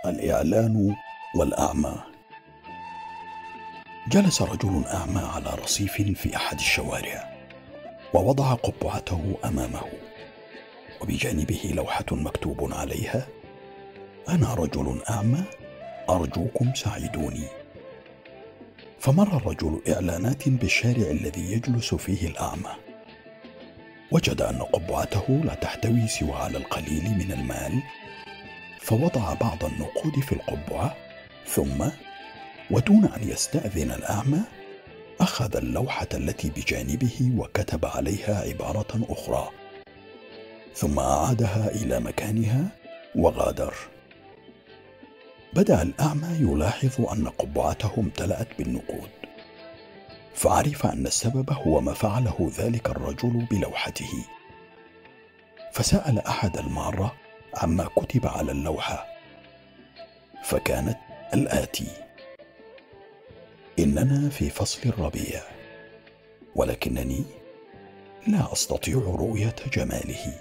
الإعلان والأعمى. جلس رجل أعمى على رصيف في أحد الشوارع، ووضع قبعته أمامه، وبجانبه لوحة مكتوب عليها: أنا رجل أعمى، أرجوكم ساعدوني. فمر الرجل إعلانات بالشارع الذي يجلس فيه الأعمى، وجد أن قبعته لا تحتوي سوى على القليل من المال، فوضع بعض النقود في القبعة، ثم ودون أن يستأذن الأعمى أخذ اللوحة التي بجانبه وكتب عليها عبارة أخرى، ثم أعادها إلى مكانها وغادر. بدأ الأعمى يلاحظ أن قبعته امتلأت بالنقود، فعرف أن السبب هو ما فعله ذلك الرجل بلوحته، فسأل أحد المارة عما كتب على اللوحة، فكانت الآتي: إننا في فصل الربيع، ولكنني لا أستطيع رؤية جماله.